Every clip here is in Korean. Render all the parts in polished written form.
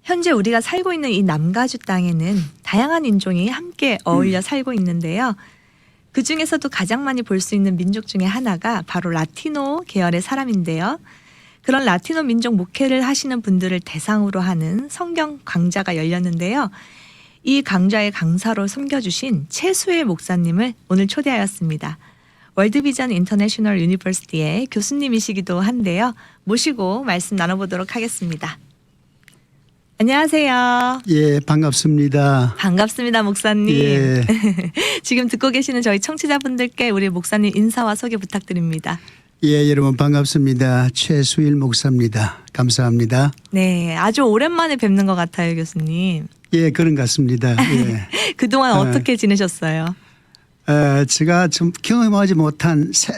현재 우리가 살고 있는 이 남가주 땅에는 다양한 인종이 함께 어울려 살고 있는데요. 그 중에서도 가장 많이 볼 수 있는 민족 중에 하나가 바로 라티노 계열의 사람인데요. 그런 라티노 민족 목회를 하시는 분들을 대상으로 하는 성경 강좌가 열렸는데요. 이 강좌의 강사로 섬겨주신 최수일 목사님을 오늘 초대하였습니다. 월드비전 인터내셔널 유니버시티의 교수님이시기도 한데요. 모시고 말씀 나눠보도록 하겠습니다. 안녕하세요. 예, 반갑습니다. 반갑습니다, 목사님. 예. 지금 듣고 계시는 저희 청취자분들께 우리 목사님 인사와 소개 부탁드립니다. 예, 여러분 반갑습니다. 최수일 목사입니다. 감사합니다. 네, 아주 오랜만에 뵙는 것 같아요, 교수님. 예, 그런 것 같습니다. 예. 그동안 어떻게 지내셨어요? 제가 좀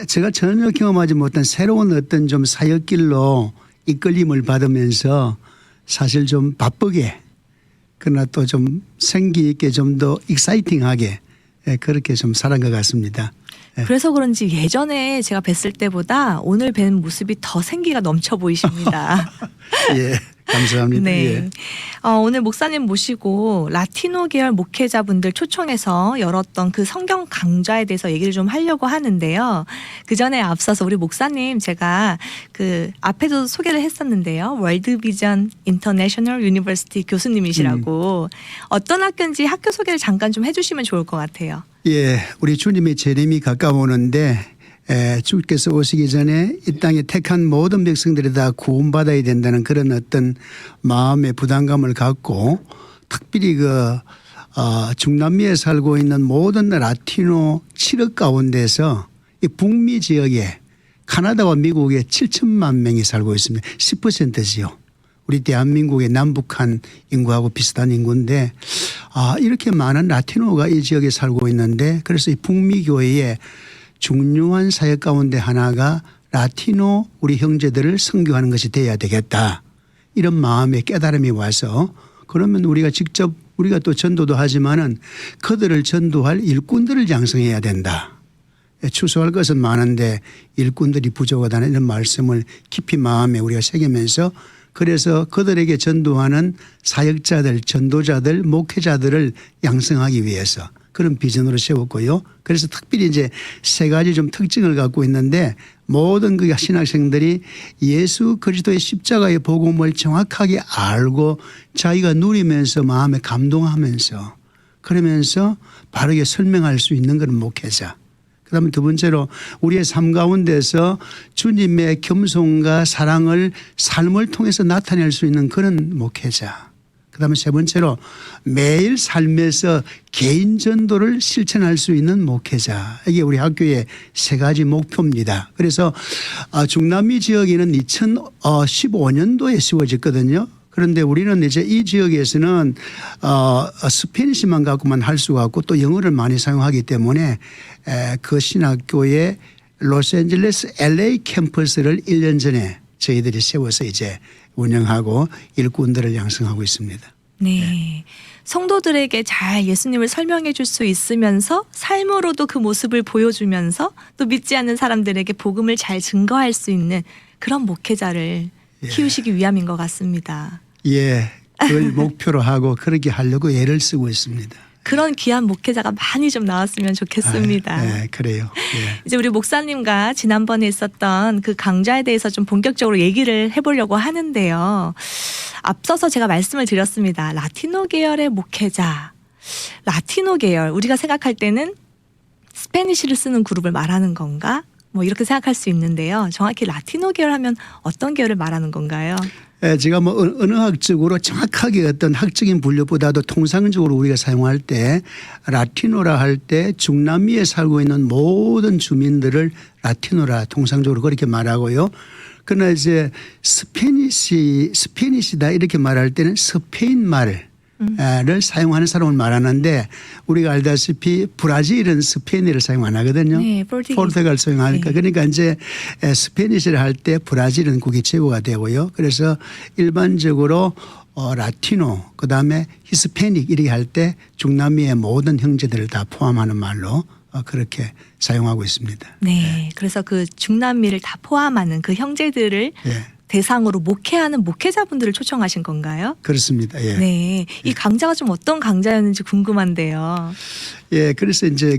제가 전혀 경험하지 못한 새로운 어떤 좀 사역길로 이끌림을 받으면서 사실 좀 바쁘게 그러나 또 좀 생기 있게 좀 더 익사이팅하게 그렇게 좀 살은 것 같습니다. 그래서 그런지 예전에 제가 뵀을 때보다 오늘 뵌 모습이 더 생기가 넘쳐 보이십니다. 예, 감사합니다. 네. 예. 오늘 목사님 모시고 라티노 계열 목회자분들 초청해서 열었던 그 성경 강좌에 대해서 얘기를 좀 하려고 하는데요. 그 전에 앞서서 우리 목사님 제가 그 앞에도 소개를 했었는데요. 월드비전 인터내셔널 유니버시티 교수님이시라고 어떤 학교인지 학교 소개를 잠깐 좀 해주시면 좋을 것 같아요. 예, 우리 주님의 재림이 가까워오는데 주께서 오시기 전에 이 땅에 택한 모든 백성들이 다 구원받아야 된다는 그런 어떤 마음의 부담감을 갖고 특별히 중남미에 살고 있는 모든 라티노 7억 가운데서 이 북미 지역에 카나다와 미국에 7천만 명이 살고 있습니다. 10%지요. 우리 대한민국의 남북한 인구하고 비슷한 인구인데 이렇게 많은 라티노가 이 지역에 살고 있는데 그래서 이 북미 교회에 중요한 사역 가운데 하나가 라티노 우리 형제들을 선교하는 것이 돼야 되겠다. 이런 마음의 깨달음이 와서 그러면 우리가 직접 우리가 또 전도도 하지만은 그들을 전도할 일꾼들을 양성해야 된다. 추수할 것은 많은데 일꾼들이 부족하다는 이런 말씀을 깊이 마음에 우리가 새기면서 그래서 그들에게 전도하는 사역자들, 전도자들, 목회자들을 양성하기 위해서 그런 비전으로 세웠고요. 그래서 특별히 이제 세 가지 좀 특징을 갖고 있는데 모든 그 신학생들이 예수 그리스도의 십자가의 복음을 정확하게 알고 자기가 누리면서 마음에 감동하면서 그러면서 바르게 설명할 수 있는 그런 목회자. 그다음에 두 번째로 우리의 삶 가운데서 주님의 겸손과 사랑을 삶을 통해서 나타낼 수 있는 그런 목회자. 그다음에 세 번째로 매일 삶에서 개인 전도를 실천할 수 있는 목회자. 이게 우리 학교의 세 가지 목표입니다. 그래서 중남미 지역에는 2015년도에 세워졌거든요. 그런데 우리는 이제 이 지역에서는 스페니시만 갖고만 할 수가 없고 또 영어를 많이 사용하기 때문에 그 신학교의 로스앤젤레스 LA 캠퍼스를 1년 전에 저희들이 세워서 이제 운영하고 일꾼들을 양성하고 있습니다. 네. 성도들에게 잘 예수님을 설명해 줄 수 있으면서 삶으로도 그 모습을 보여주면서 또 믿지 않는 사람들에게 복음을 잘 증거할 수 있는 그런 목회자를 키우시기 위함인 것 같습니다. 예, 그걸 목표로 하고 그렇게 하려고 애를 쓰고 있습니다. 그런 귀한 목회자가 많이 좀 나왔으면 좋겠습니다. 네, 그래요. 예. 이제 우리 목사님과 지난번에 있었던 그 강좌에 대해서 좀 본격적으로 얘기를 해보려고 하는데요. 앞서서 제가 말씀을 드렸습니다. 라티노 계열의 목회자. 라티노 계열, 우리가 생각할 때는 스페니쉬를 쓰는 그룹을 말하는 건가? 뭐 이렇게 생각할 수 있는데요. 정확히 라티노 계열 하면 어떤 계열을 말하는 건가요? 제가 뭐 언어학적으로 정확하게 어떤 학적인 분류보다도 통상적으로 우리가 사용할 때 라티노라 할 때 중남미에 살고 있는 모든 주민들을 라티노라 통상적으로 그렇게 말하고요. 그러나 이제 스페니시다 이렇게 말할 때는 스페인 말을 사용하는 사람을 말하는데 우리가 알다시피 브라질은 스페인어를 사용 안 하거든요. 네, 포르투갈 사용하니까. 네. 그러니까 이제 스페니시를 할 때 브라질은 그게 최고가 되고요. 그래서 일반적으로 라티노 그다음에 히스패닉 이렇게 할 때 중남미의 모든 형제들을 다 포함하는 말로 그렇게 사용하고 있습니다. 네. 그래서 그 중남미를 다 포함하는 그 형제들을 예. 대상으로 목회하는 목회자분들을 초청하신 건가요? 그렇습니다. 예. 네. 이 강좌가 좀 어떤 강좌였는지 궁금한데요. 예, 그래서 이제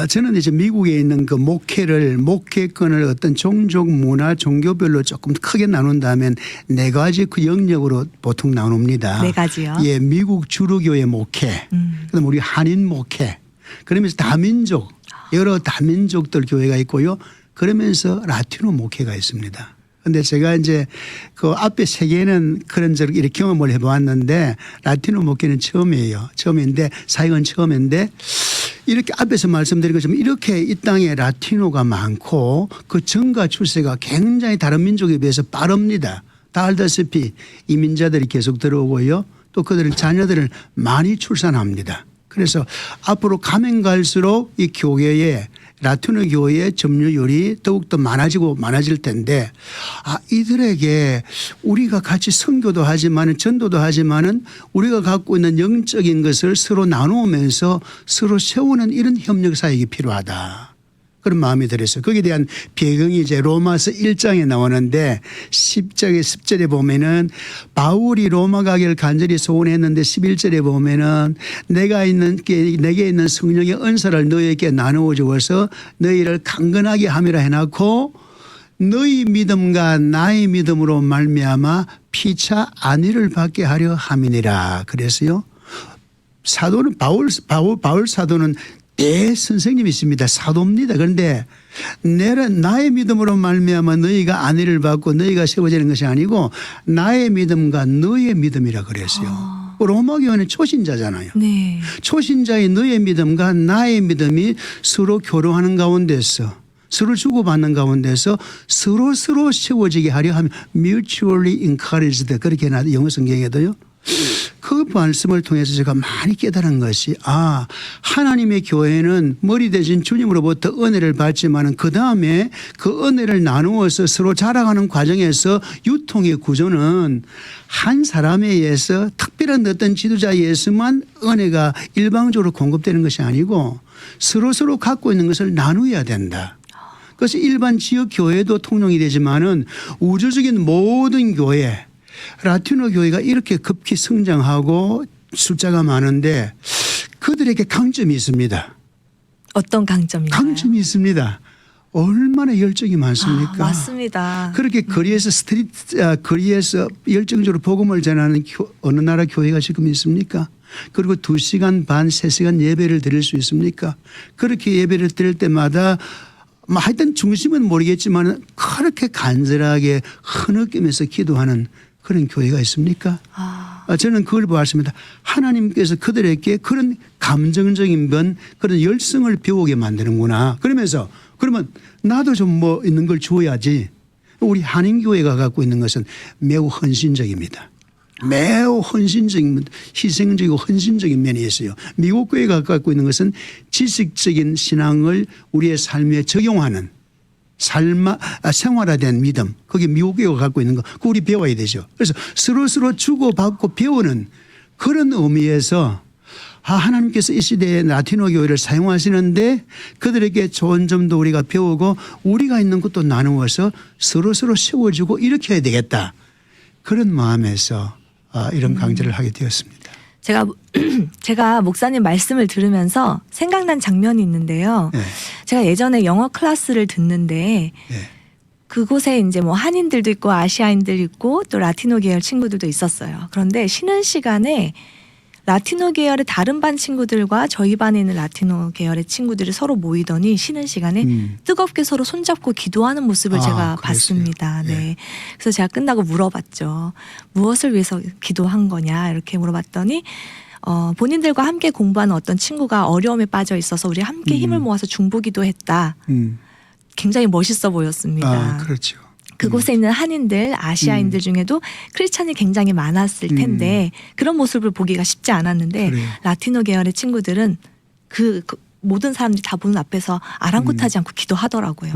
저는 이제 미국에 있는 그 목회권을 어떤 종족, 문화, 종교별로 조금 크게 나눈다면 네 가지 그 영역으로 보통 나눕니다. 네 가지요. 예, 미국 주류교회 목회, 그다음 우리 한인 목회, 그러면서 다민족, 여러 다민족들 교회가 있고요. 그러면서 라티노 목회가 있습니다. 근데 제가 이제 그 앞에 세 개는 그런 저런 이렇게 경험을 해보았는데 라티노 목회는 처음이에요. 처음인데 사역은 처음인데 이렇게 앞에서 말씀드린 것처럼 이렇게 이 땅에 라티노가 많고 그 증가 추세가 굉장히 다른 민족에 비해서 빠릅니다. 다 알다시피 이민자들이 계속 들어오고요. 또 그들의 자녀들을 많이 출산합니다. 그래서 앞으로 가면 갈수록 이 교회에 라티노 교회의 점유율이 더욱더 많아질 텐데 이들에게 우리가 같이 선교도 하지만은 전도도 하지만은 우리가 갖고 있는 영적인 것을 서로 나누면서 서로 세우는 이런 협력 사역이 필요하다. 그런 마음이 들었어요. 거기에 대한 배경이 이제 로마서 1장에 나오는데 10절에 보면은 바울이 로마 가기를 간절히 소원했는데 11절에 보면은 내게 있는 성령의 은사를 너희에게 나누어 주어서 너희를 강건하게 함이라 해놓고 너희 믿음과 나의 믿음으로 말미암아 피차 안위를 받게 하려 함이니라. 그래서요. 사도는 바울 사도는 선생님이 있습니다. 사도입니다. 그런데 나의 믿음으로 말미암아 너희가 안위를 받고 너희가 세워지는 것이 아니고 나의 믿음과 너의 믿음이라 그랬어요. 로마 교회는 초신자잖아요. 네. 초신자의 너의 믿음과 나의 믿음이 서로 교류하는 가운데서 서로 주고받는 가운데서 서로 세워지게 하려 하면 mutually encouraged 그렇게 영어 성경에도요. 그 말씀을 통해서 제가 많이 깨달은 것이 하나님의 교회는 머리 대신 주님으로부터 은혜를 받지만 그다음에 그 은혜를 나누어서 서로 자라가는 과정에서 유통의 구조는 한 사람에 의해서 특별한 어떤 지도자에 의해서만 은혜가 일방적으로 공급되는 것이 아니고 서로 갖고 있는 것을 나누어야 된다. 그래서 일반 지역 교회도 통용이 되지만은 우주적인 모든 교회 라티노 교회가 이렇게 급히 성장하고 숫자가 많은데 그들에게 강점이 있습니다. 어떤 강점인가요? 강점이 있습니다. 얼마나 열정이 많습니까? 맞습니다. 그렇게 거리에서 열정적으로 복음을 전하는 어느 나라 교회가 지금 있습니까? 그리고 2시간 반, 3시간 예배를 드릴 수 있습니까? 그렇게 예배를 드릴 때마다 하여튼 중심은 모르겠지만 그렇게 간절하게 흐느끼면서 기도하는 그런 교회가 있습니까? 저는 그걸 보았습니다. 하나님께서 그들에게 그런 감정적인 그런 열성을 배우게 만드는구나. 그러면 나도 좀 있는 걸 주어야지. 우리 한인교회가 갖고 있는 것은 매우 헌신적입니다. 매우 헌신적인 희생적이고 헌신적인 면이 있어요. 미국 교회가 갖고 있는 것은 지식적인 신앙을 우리의 삶에 적용하는 생활화된 믿음. 그게 미국 교회가 갖고 있는 거. 그거 우리 배워야 되죠. 그래서 서로 주고받고 배우는 그런 의미에서 하나님께서 이 시대에 라티노 교회를 사용하시는데 그들에게 좋은 점도 우리가 배우고 우리가 있는 것도 나누어서 서로 세워주고 이렇게 해야 되겠다. 그런 마음에서 이런 강좌를 하게 되었습니다. 제가 목사님 말씀을 들으면서 생각난 장면이 있는데요. 네. 제가 예전에 영어 클래스를 듣는데 네. 그곳에 이제 아시아인들도 있고 아시아인들 있고 또 라티노 계열 친구들도 있었어요. 그런데 쉬는 시간에 라티노 계열의 다른 반 친구들과 저희 반에 있는 라티노 계열의 친구들이 서로 모이더니 쉬는 시간에 뜨겁게 서로 손잡고 기도하는 모습을 제가 그랬어요. 봤습니다. 네. 예. 그래서 제가 끝나고 물어봤죠. 무엇을 위해서 기도한 거냐 이렇게 물어봤더니 본인들과 함께 공부하는 어떤 친구가 어려움에 빠져 있어서 우리 함께 힘을 모아서 중보기도했다. 굉장히 멋있어 보였습니다. 그렇죠. 그곳에 있는 한인들, 아시아인들 중에도 크리스찬이 굉장히 많았을 텐데 그런 모습을 보기가 쉽지 않았는데 그래요. 라티노 계열의 친구들은 그 모든 사람들이 다 보는 앞에서 아랑곳하지 않고 기도하더라고요.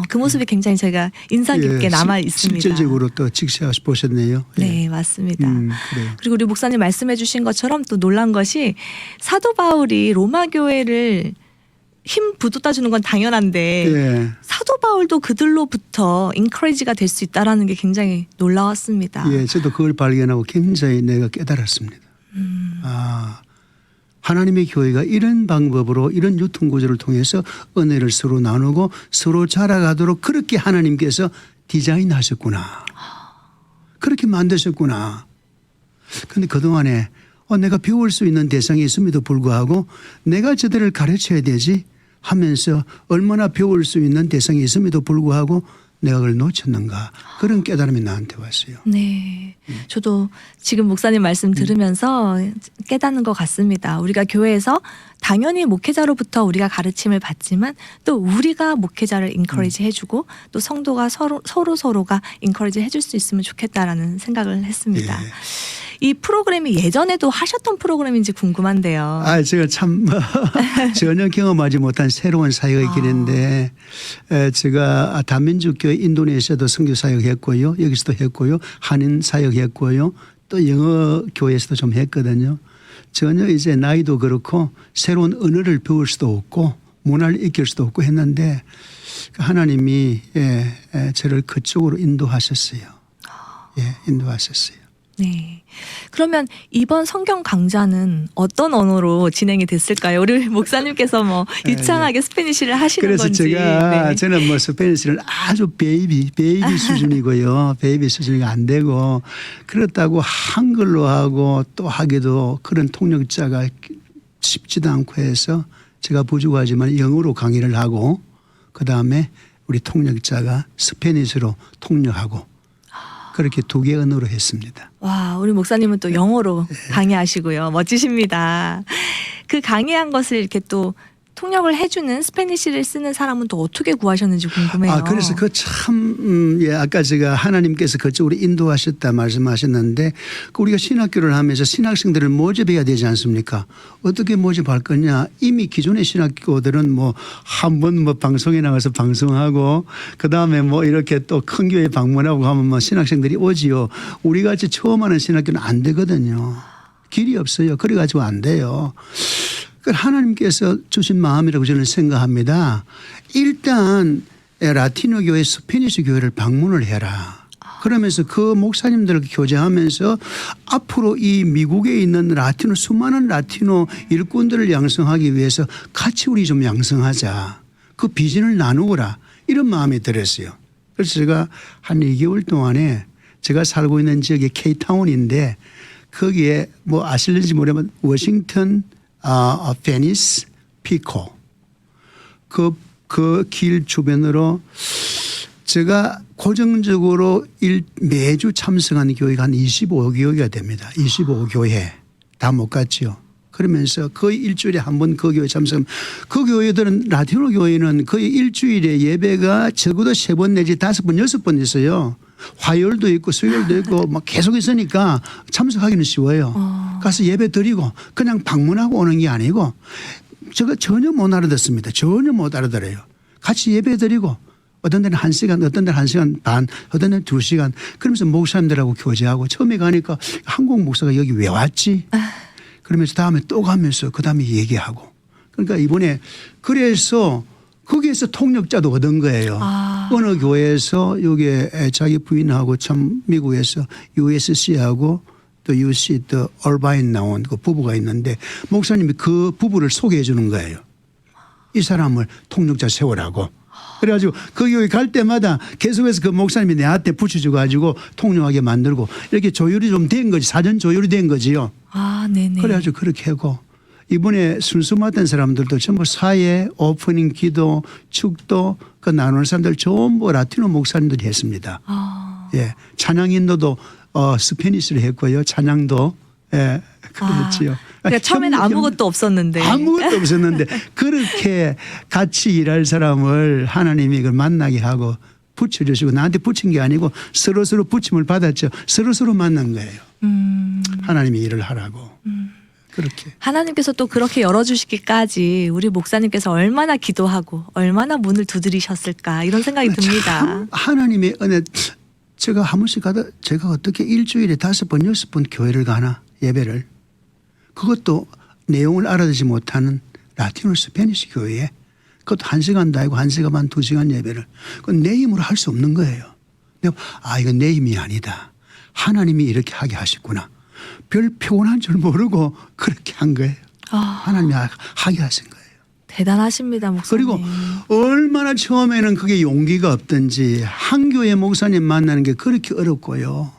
그 모습이 굉장히 제가 인상 깊게 남아 있습니다. 실질적으로 또 직시하시 보셨네요. 네, 맞습니다. 그래요. 그리고 우리 목사님 말씀해 주신 것처럼 또 놀란 것이 사도 바울이 로마 교회를 힘 북돋아주는 건 당연한데 예. 사도 바울도 그들로부터 인커리지가 될 수 있다라는 게 굉장히 놀라웠습니다. 예, 저도 그걸 발견하고 굉장히 내가 깨달았습니다. 아, 하나님의 교회가 이런 방법으로 이런 유통구조를 통해서 은혜를 서로 나누고 서로 자라가도록 그렇게 하나님께서 디자인하셨구나. 그렇게 만드셨구나. 그런데 그동안에 내가 배울 수 있는 대상이 있음에도 불구하고 내가 저들을 가르쳐야 되지 하면서 얼마나 배울 수 있는 대상이 있음에도 불구하고 내가 그걸 놓쳤는가. 그런 깨달음이 나한테 왔어요. 네. 저도 지금 목사님 말씀 들으면서 깨닫는 것 같습니다. 우리가 교회에서 당연히 목회자로부터 우리가 가르침을 받지만 또 우리가 목회자를 인커리지 해주고 또 성도가 서로가 인커리지 해줄 수 있으면 좋겠다라는 생각을 했습니다. 예. 이 프로그램이 예전에도 하셨던 프로그램인지 궁금한데요. 아, 제가 참 전혀 경험하지 못한 새로운 사역이긴 한데 제가 다민족교회 인도네시아도 선교 사역했고요. 여기서도 했고요. 한인 사역했고요. 또 영어 교회에서도 좀 했거든요. 전혀 이제 나이도 그렇고 새로운 언어를 배울 수도 없고 문화를 익힐 수도 없고 했는데 하나님이 저를 그쪽으로 인도하셨어요. 예, 인도하셨어요. 네. 그러면 이번 성경 강좌는 어떤 언어로 진행이 됐을까요? 우리 목사님께서 뭐 유창하게 스페니쉬를 하시는 그래서 건지. 제가 네. 저는 뭐 스페니쉬를 아주 베이비 수준이고요. 베이비 수준이 안 되고 그렇다고 한글로 하고 또 하기도 그런 통역자가 쉽지도 않고 해서 제가 부족하지만 영어로 강의를 하고 그다음에 우리 통역자가 스페니쉬로 통역하고 그렇게 두 개 언어로 했습니다. 와, 우리 목사님은 또 영어로 강의하시고요. 멋지십니다. 그 강의한 것을 이렇게 또 통역을 해주는 스페니쉬를 쓰는 사람은 또 어떻게 구하셨는지 궁금해요. 아, 그래서 그 참, 예, 아까 제가 하나님께서 그쪽으로 인도하셨다 말씀하셨는데 우리가 신학교를 하면서 신학생들을 모집해야 되지 않습니까? 어떻게 모집할 거냐? 이미 기존의 신학교들은 뭐 한 번 뭐 방송에 나가서 방송하고 그 다음에 뭐 이렇게 또 큰 교회 방문하고 하면 뭐 신학생들이 오지요. 우리 같이 처음 하는 신학교는 안 되거든요. 길이 없어요. 그래가지고 안 돼요. 하나님께서 주신 마음이라고 저는 생각합니다. 일단 라티노 교회 스페니시 교회를 방문을 해라. 그러면서 그 목사님들과 교제하면서 앞으로 이 미국에 있는 라티노 수많은 라티노 일꾼들을 양성하기 위해서 같이 우리 좀 양성하자. 그 비전을 나누어라. 이런 마음이 들었어요. 그래서 제가 한 2개월 동안에 제가 살고 있는 지역이 케이타운인데 거기에 뭐 아실는지 모르지만 워싱턴 페니스, 피코 그 길 주변으로 제가 고정적으로 매주 참석하는 교회가 한 25교회가 됩니다. 25교회 다 못 갔죠. 그러면서 거의 일주일에 한 번 그 교회 참석하면 그 교회들은 라티노 교회는 거의 일주일에 예배가 적어도 3번 내지 5번 6번 있어요. 화요일도 있고 수요일도 있고 막 계속 있으니까 참석하기는 쉬워요. 가서 예배 드리고 그냥 방문하고 오는 게 아니고 제가 전혀 못 알아듣습니다. 전혀 못 알아들어요. 같이 예배 드리고 어떤 데는 1시간 어떤 데는 1시간 반 어떤 데는 2시간 그러면서 목사님들하고 교제하고 처음에 가니까 한국 목사가 여기 왜 왔지? 그러면서 다음에 또 가면서 그다음에 얘기하고 그러니까 이번에 그래서 거기에서 통역자도 얻은 거예요. 어느 교회에서 여기에 자기 부인하고 참 미국에서 USC하고 또 UC 또 얼바인 나온 그 부부가 있는데 목사님이 그 부부를 소개해 주는 거예요. 이 사람을 통역자 세우라고. 그래가지고 그 교회 갈 때마다 계속해서 그 목사님이 내한테 붙여줘 가지고 통역하게 만들고 이렇게 조율이 좀 된 거지. 사전 조율이 된 거지요. 아, 네네. 그래가지고 그렇게 하고 이번에 순수 맡은 사람들도 전부 사회, 오프닝 기도, 축도 그 나누는 사람들 전부 라티노 목사님들이 했습니다. 예, 찬양 인도도 스페니쉬로 했고요. 찬양도 예, 그랬지요. 그러니까 처음에는 아무것도 없었는데. 아무것도 없었는데 그렇게 같이 일할 사람을 하나님이 그걸 만나게 하고 붙여주시고 나한테 붙인 게 아니고 서로서로 붙임을 받았죠. 서로서로 만난 거예요. 하나님이 일을 하라고. 그렇게. 하나님께서 또 그렇게 열어주시기까지 우리 목사님께서 얼마나 기도하고 얼마나 문을 두드리셨을까 이런 생각이 듭니다. 참 하나님의 은혜. 제가 한 번씩 가다 제가 어떻게 일주일에 5번 6번 교회를 가나 예배를 그것도 내용을 알아듣지 못하는 라티노 스페니시 교회에 그것도 1시간도 아니고 1시간 반, 2시간 예배를. 그건 내 힘으로 할 수 없는 거예요. 내가 이건 내 힘이 아니다. 하나님이 이렇게 하게 하셨구나. 별 피곤한 줄 모르고 그렇게 한 거예요. 하나님이 하게 하신 거예요. 대단하십니다, 목사님. 그리고 얼마나 처음에는 그게 용기가 없든지 한 교회 목사님 만나는 게 그렇게 어렵고요.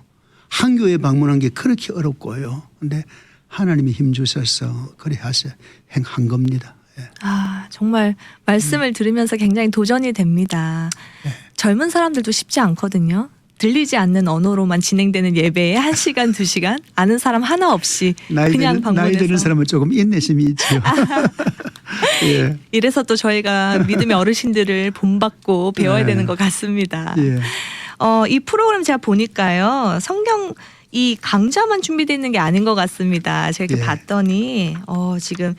한 교회 방문한 게 그렇게 어렵고요. 근데 하나님이 힘 주셔서 그래 하셔 행한 겁니다. 예. 정말 말씀을 들으면서 굉장히 도전이 됩니다. 젊은 사람들도 쉽지 않거든요. 들리지 않는 언어로만 진행되는 예배에 1시간, 2시간 아는 사람 하나 없이 그냥 방문해서. 나이 드는 사람은 조금 인내심이 있죠. 예. 이래서 또 저희가 믿음의 어르신들을 본받고 배워야 네. 되는 것 같습니다. 예. 이 프로그램 제가 보니까요. 성경 이 강좌만 준비되어 있는 게 아닌 것 같습니다. 제가 이렇게 예. 봤더니 지금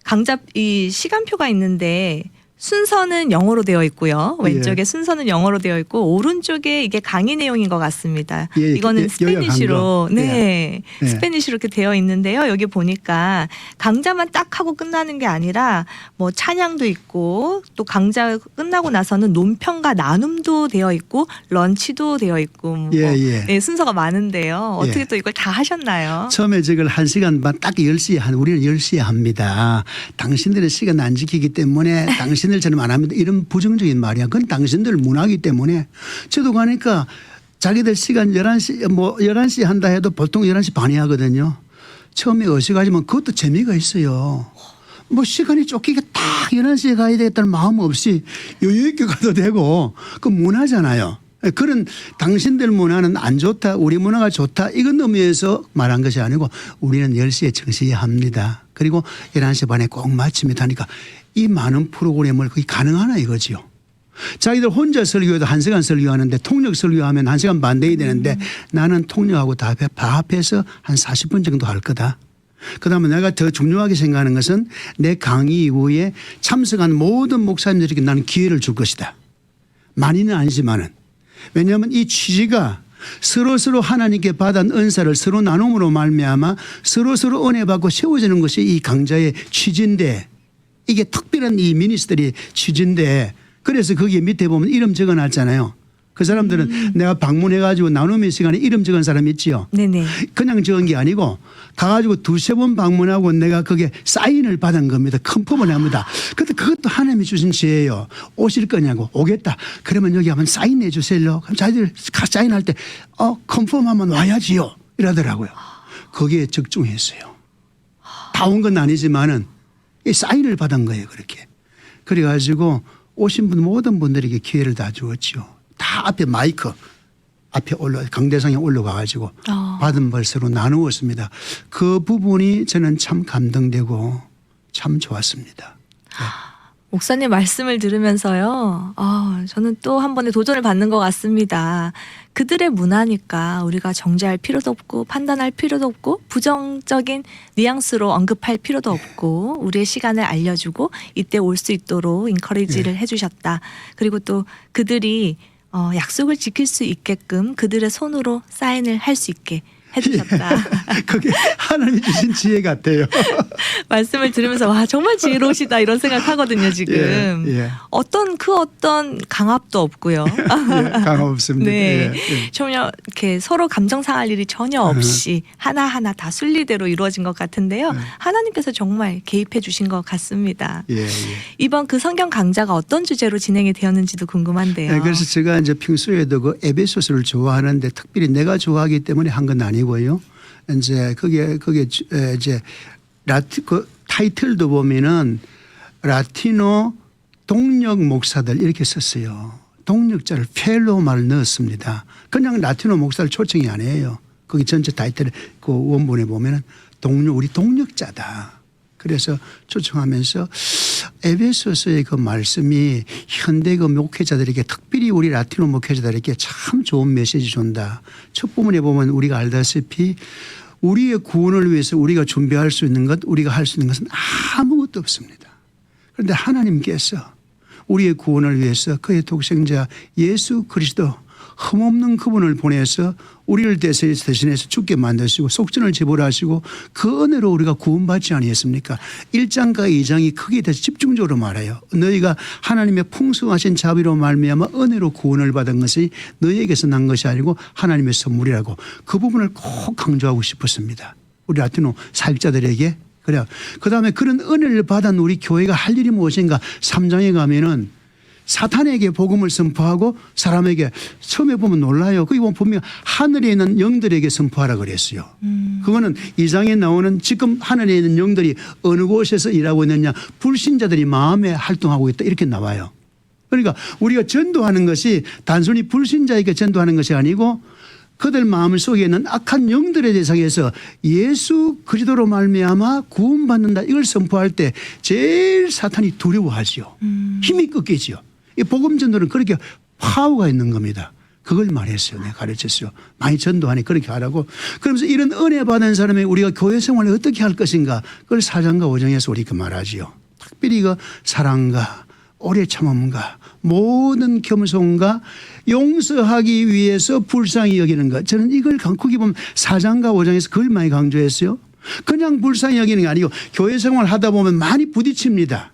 강좌 이 시간표가 있는데 순서는 영어로 되어 있고요. 왼쪽에 예. 순서는 영어로 되어 있고 오른쪽에 이게 강의 내용인 것 같습니다. 예, 이거는 요약한 스페니쉬로 거. 네, 예. 스페니쉬로 이렇게 되어 있는데요. 여기 보니까 강좌만 딱 하고 끝나는 게 아니라 뭐 찬양도 있고 또 강좌 끝나고 나서는 논평과 나눔도 되어 있고 런치도 되어 있고 뭐 예. 네, 순서가 많은데요. 어떻게 예. 또 이걸 다 하셨나요? 처음에 저걸 1시간 반 딱 10시에 우리는 10시에 합니다. 당신들의 시간 안 지키기 때문에 당신들처럼 안 합니다. 이런 부정적인 말이야. 그건 당신들 문화이기 때문에 저도 가니까 자기들 시간 11시 뭐 11시에 한다 해도 보통 11시 반에 하거든요. 처음에 어색하지만 그것도 재미가 있어요. 뭐 시간이 쫓기게 딱 11시에 가야 되겠다는 마음 없이 여유 있게 가도 되고 그 문화잖아요. 그런 당신들 문화는 안 좋다. 우리 문화가 좋다. 이건 의미에서 말한 것이 아니고 우리는 10시에 정시에 합니다. 그리고 11시 반에 꼭 마칩니다 하니까 이 많은 프로그램을 그게 가능하나 이거지요. 자기들 혼자 설교해도 1시간 설교하는데 통역 설교하면 1시간 반 돼야 되는데 나는 통역하고 다 합해서 한 40분 정도 할 거다. 그다음에 내가 더 중요하게 생각하는 것은 내 강의 이후에 참석한 모든 목사님들에게 나는 기회를 줄 것이다. 많이는 아니지만은. 왜냐하면 이 취지가 서로 하나님께 받은 은사를 서로 나눔으로 말미암아 서로 은혜 받고 세워지는 것이 이 강좌의 취지인데 이게 특별한 이 미니스트리 취지인데 그래서 거기 밑에 보면 이름 적어놨잖아요. 그 사람들은 내가 방문해가지고 나눔의 시간에 이름 적은 사람 있지요. 네네. 그냥 적은 게 아니고 가가지고 2-3번 방문하고 내가 그게 사인을 받은 겁니다. 컨펌을 합니다. 근데 그것도 하나님이 주신 지혜예요. 오실 거냐고 오겠다. 그러면 여기 한번 사인해 주세요. 그럼 자기들 사인할 때 컨펌하면 와야지요. 이러더라고요. 거기에 적중했어요. 다 온 건 아니지만은 이 사인을 받은 거예요. 그렇게. 그래가지고 오신 분 모든 분들에게 기회를 다 주었죠. 다 앞에 마이크 앞에 강대상에 올라가가지고 받은 벌 서로 나누었습니다. 그 부분이 저는 참 감동되고 참 좋았습니다. 네. 목사님 말씀을 들으면서요. 저는 또 한 번의 도전을 받는 것 같습니다. 그들의 문화니까 우리가 정죄할 필요도 없고 판단할 필요도 없고 부정적인 뉘앙스로 언급할 필요도 없고 우리의 시간을 알려주고 이때 올 수 있도록 인커리지를 해주셨다. 그리고 또 그들이 약속을 지킬 수 있게끔 그들의 손으로 사인을 할 수 있게 해주셨다. 그게 하나님이 주신 지혜 같아요. 말씀을 들으면서 와 정말 지혜로우시다 이런 생각하거든요 지금. 예. 어떤 강압도 없고요. 예, 강압 없습니다. 네, 예. 전혀 이렇게 서로 감정 상할 일이 전혀 없이 하나하나 다 순리대로 이루어진 것 같은데요. 하나님께서 정말 개입해 주신 것 같습니다. 예. 이번 그 성경 강좌가 어떤 주제로 진행이 되었는지도 궁금한데요. 네, 그래서 제가 이제 평소에도 그 에베소서를 좋아하는데 특별히 내가 좋아하기 때문에 한 건 아니고요. 이제 그게 이제 그 타이틀도 보면은 라티노 동력 목사들 이렇게 썼어요. 동력자를 펠로우 말을 넣었습니다. 그냥 라티노 목사를 초청이 아니에요. 거기 전체 타이틀 그 원본에 보면은 우리 동력자다. 그래서 초청하면서 에베소서의 그 말씀이 현대 그 목회자들에게 특별히 우리 라티노 목회자들에게 참 좋은 메시지 준다. 첫 부분에 보면 우리가 알다시피 우리의 구원을 위해서 우리가 준비할 수 있는 것, 우리가 할 수 있는 것은 아무것도 없습니다. 그런데 하나님께서 우리의 구원을 위해서 그의 독생자 예수 그리스도 흠없는 그분을 보내서 우리를 대신해서 죽게 만드시고 속전을 지불하시고 그 은혜로 우리가 구원받지 아니했습니까? 1장과 2장이 크게 대해서 집중적으로 말해요. 너희가 하나님의 풍성하신 자비로 말미암아 은혜로 구원을 받은 것이 너희에게서 난 것이 아니고 하나님의 선물이라고 그 부분을 꼭 강조하고 싶었습니다. 우리 라티노 사역자들에게. 그래요. 그다음에 그런 은혜를 받은 우리 교회가 할 일이 무엇인가 3장에 가면은 사탄에게 복음을 선포하고 사람에게 처음에 보면 놀라요. 거기 보면 분명히 하늘에 있는 영들에게 선포하라 그랬어요. 그거는 2장에 나오는 지금 하늘에 있는 영들이 어느 곳에서 일하고 있느냐 불신자들이 마음에 활동하고 있다 이렇게 나와요. 그러니까 우리가 전도하는 것이 단순히 불신자에게 전도하는 것이 아니고 그들 마음 속에 있는 악한 영들의 대상에서 예수 그리스도로 말미암아 구원받는다 이걸 선포할 때 제일 사탄이 두려워하지요. 힘이 꺾이지요. 이 복음 전도는 그렇게 파워가 있는 겁니다. 그걸 말했어요. 내가 가르쳤어요. 많이 전도하니 그렇게 하라고. 그러면서 이런 은혜 받은 사람이 우리가 교회 생활을 어떻게 할 것인가 그걸 4장과 5장에서 우리가 말하지요. 특별히 그 사랑과 오래 참음과 모든 겸손과 용서하기 위해서 불쌍히 여기는 것. 저는 이걸 거기 보면 4장과 5장에서 그걸 많이 강조했어요. 그냥 불쌍히 여기는 게 아니고 교회 생활 하다 보면 많이 부딪힙니다.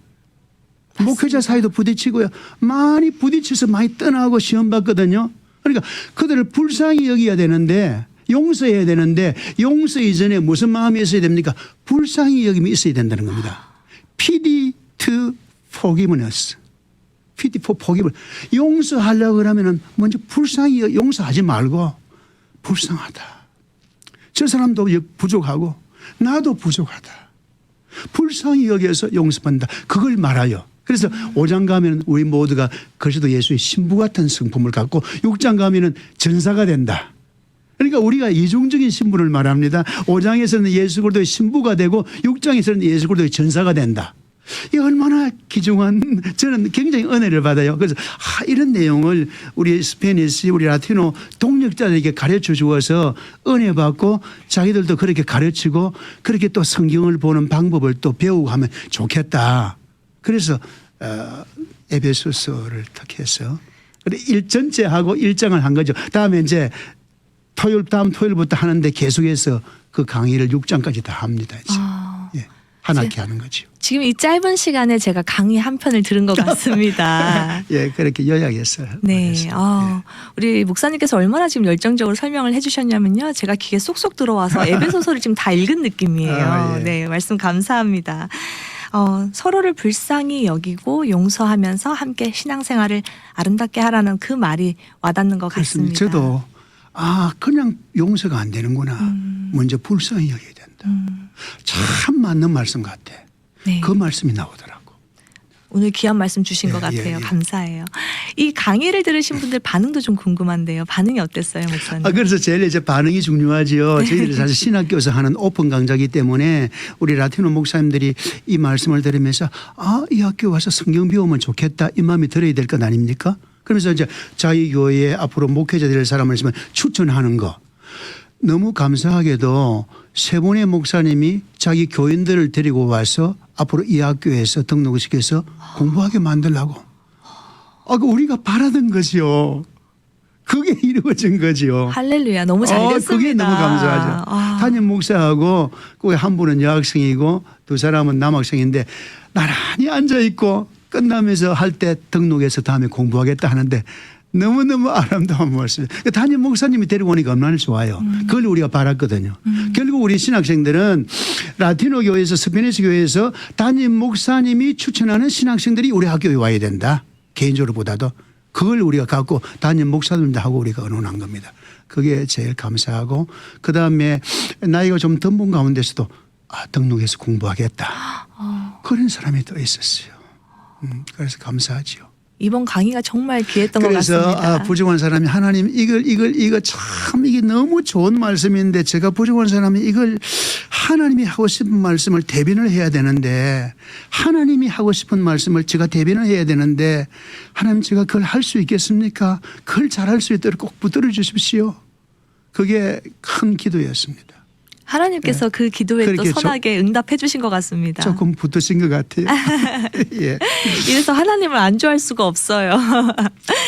목회자 사이도 부딪히고요. 많이 부딪혀서 많이 떠나고 시험 받거든요. 그러니까 그들을 불쌍히 여겨야 되는데 용서해야 되는데 용서 이전에 무슨 마음이 있어야 됩니까? 불쌍히 여김이 있어야 된다는 겁니다. pity to forgiveness. pity for forgiveness. 용서하려고 그러면은 먼저 불쌍히 용서하지 말고 불쌍하다. 저 사람도 부족하고 나도 부족하다. 불쌍히 여겨서 용서한다. 그걸 말아요. 그래서 5장 가면 우리 모두가 그리스도 예수의 신부 같은 성품을 갖고 6장 가면은 전사가 된다. 그러니까 우리가 이중적인 신분을 말합니다. 5장에서는 예수 그리스도의 신부가 되고 6장에서는 예수 그리스도의 전사가 된다. 이 얼마나 귀중한 저는 굉장히 은혜를 받아요. 그래서 이런 내용을 우리 스페니시 우리 라티노 동역자들에게 가르쳐 주어서 은혜 받고 자기들도 그렇게 가르치고 그렇게 또 성경을 보는 방법을 또 배우고 하면 좋겠다. 그래서 에베소서를 택해서 전체 하고 1장을 한 거죠. 다음에 이제 다음 토요일부터 하는데 계속해서 그 강의를 6장까지 다 합니다. 예, 하나씩 하는 거죠. 지금 이 짧은 시간에 제가 강의 한 편을 들은 것 같습니다. 예, 그렇게 요약했어요. 네. 우리 목사님께서 얼마나 지금 열정적으로 설명을 해주셨냐면요. 제가 귀에 쏙쏙 들어와서 에베소서를 지금 다 읽은 느낌이에요. 예. 네. 말씀 감사합니다. 서로를 불쌍히 여기고 용서하면서 함께 신앙생활을 아름답게 하라는 그 말이 와닿는 것 같습니다. 저도 그냥 용서가 안 되는구나. 먼저 불쌍히 여겨야 된다. 참 맞는 말씀 같아. 네. 그 말씀이 나오더라고. 오늘 귀한 말씀 주신 것 같아요. 감사해요. 이 강의를 들으신 분들 반응도 좀 궁금한데요. 반응이 어땠어요, 목사님? 그래서 제일 이제 반응이 중요하지요. 네. 저희들이 사실 신학교에서 하는 오픈 강좌이기 때문에 우리 라티노 목사님들이 이 말씀을 들으면서 이 학교 와서 성경 배우면 좋겠다 이 마음이 들어야 될 것 아닙니까? 그러면서 이제 자기 교회에 앞으로 목회자 될 사람을 있으면 추천하는 거. 너무 감사하게도 세 분의 목사님이 자기 교인들을 데리고 와서 앞으로 이 학교에서 등록시켜서 공부하게 만들라고. 우리가 바라던 거지요. 그게 이루어진 거지요. 할렐루야. 너무 잘 됐습니다. 그게 너무 감사하죠. 담임 목사하고 거기 한 분은 여학생이고 두 사람은 남학생인데 나란히 앉아있고 끝나면서 할 때 등록해서 다음에 공부하겠다 하는데 너무너무 아름다운 말씀. 담임 목사님이 데려오니까 얼마나 좋아요. 그걸 우리가 바랐거든요. 결국 우리 신학생들은 라티노 교회에서 스페니시 교회에서 담임 목사님이 추천하는 신학생들이 우리 학교에 와야 된다. 개인적으로 보다도. 그걸 우리가 갖고 담임 목사님들하고 우리가 의논한 겁니다. 그게 제일 감사하고 그다음에 나이가 좀 든 분 가운데서도 등록해서 공부하겠다. 그런 사람이 또 있었어요. 그래서 감사하지요. 이번 강의가 정말 귀했던 것 같습니다. 그래서 부족한 사람이 하나님 이거 참 이게 너무 좋은 말씀인데 제가 부족한 사람이 이걸 하나님이 하고 싶은 말씀을 대변을 해야 되는데 하나님이 하고 싶은 말씀을 제가 대변을 해야 되는데 하나님 제가 그걸 할 수 있겠습니까? 그걸 잘할 수 있도록 꼭 붙들어 주십시오. 그게 큰 기도였습니다. 하나님께서 그 기도에 또 그렇게 선하게 응답해 주신 것 같습니다. 조금 붙으신 것 같아요. 예. 이래서 하나님을 안 좋아할 수가 없어요.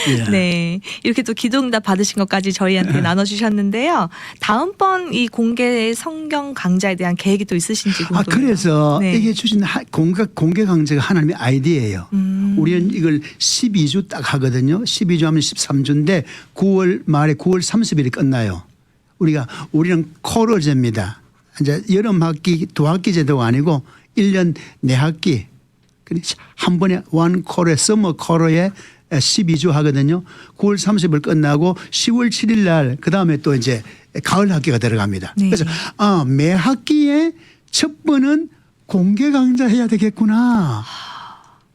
예. 네. 이렇게 또 기도 응답 받으신 것까지 저희한테 나눠주셨는데요. 다음번 이 공개 성경 강좌에 대한 계획이 또 있으신지 궁금해요. 그래서 네. 이게 주신 공개 강좌가 하나님의 아이디어예요. 우리는 이걸 12주 딱 하거든요. 12주 하면 13주인데 9월 말에 9월 30일이 끝나요. 우리는 코러제입니다. 이제 여름 학기 두 학기 제도가 아니고 1년 4학기. 한 번에 원 코러 서머 코러에 12주 하거든요. 9월 30일 끝나고 10월 7일 날 그다음에 또 이제 가을 학기가 들어갑니다. 네. 그래서 매 학기에 첫 번은 공개 강좌 해야 되겠구나.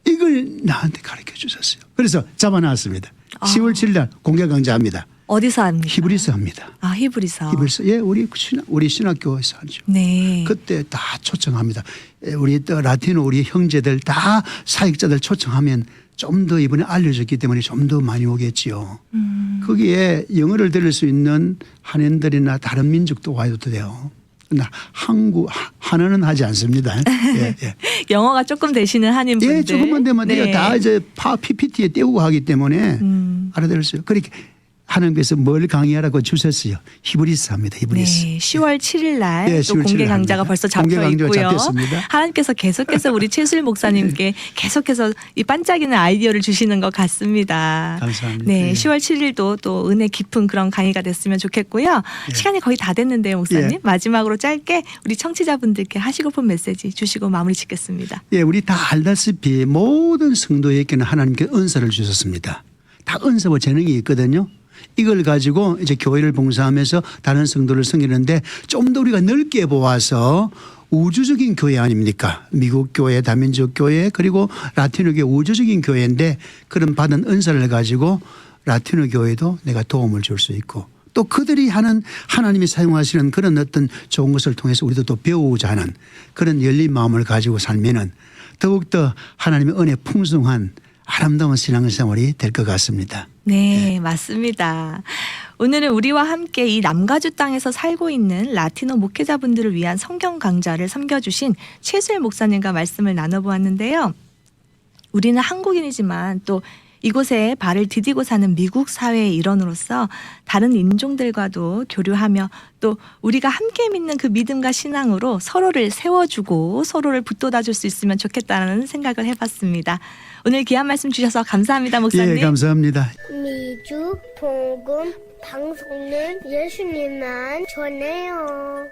이걸 나한테 가르쳐 주셨어요. 그래서 잡아놨습니다. 10월 7일 날 공개 강좌합니다. 어디서 합니까? 히브리서 합니다. 히브리서. 히브리서. 예, 우리 신학교에서 하죠. 네. 그때 다 초청합니다. 우리 또 라틴어 우리 형제들 다 사역자들 초청하면 좀 더 이번에 알려졌기 때문에 좀 더 많이 오겠지요. 거기에 영어를 들을 수 있는 한인들이나 다른 민족도 와도 돼요. 그러나 한어는 하지 않습니다. 예, 예. 영어가 조금 되시는 한인분들. 예, 조금만 되면 돼요. 네. 다 이제 PPT에 띄우고 하기 때문에 알아들었어요. 그렇게 하나님께서 뭘 강의하라고 주셨어요. 히브리서 합니다. 히브리서. 네, 10월 7일 날 또 네, 10월 공개 7일 강좌가 합니다. 벌써 공개 잡혀 강좌가 있고요. 잡혔습니다. 하나님께서 계속해서 우리 최수일 목사님께 계속해서 이 반짝이는 아이디어를 주시는 것 같습니다. 감사합니다. 네, 예. 10월 7일도 또 은혜 깊은 그런 강의가 됐으면 좋겠고요. 시간이 거의 다 됐는데요, 목사님. 예. 마지막으로 짧게 우리 청취자분들께 하시고 싶은 메시지 주시고 마무리 짓겠습니다. 예, 우리 다 알다시피 모든 성도에게는 하나님께 은사를 주셨습니다. 다 은사와 재능이 있거든요. 이걸 가지고 이제 교회를 봉사하면서 다른 성도를 섬기는데 좀 더 우리가 넓게 보아서 우주적인 교회 아닙니까? 미국 교회, 다민족 교회 그리고 라틴어 교회 우주적인 교회인데 그런 받은 은사를 가지고 라틴어 교회도 내가 도움을 줄 수 있고 또 그들이 하는 하나님이 사용하시는 그런 어떤 좋은 것을 통해서 우리도 또 배우고자 하는 그런 열린 마음을 가지고 살면은 더욱더 하나님의 은혜 풍성한 아름다운 신앙생활이 될 것 같습니다. 네, 맞습니다. 오늘은 우리와 함께 이 남가주 땅에서 살고 있는 라티노 목회자분들을 위한 성경 강좌를 섬겨주신 최수일 목사님과 말씀을 나눠보았는데요. 우리는 한국인이지만 또 이곳에 발을 디디고 사는 미국 사회의 일원으로서 다른 인종들과도 교류하며 또 우리가 함께 믿는 그 믿음과 신앙으로 서로를 세워주고 서로를 붙돋아줄 수 있으면 좋겠다는 생각을 해봤습니다. 오늘 귀한 말씀 주셔서 감사합니다, 목사님. 예, 감사합니다. 미주 복음 방송은 예수님만 전해요.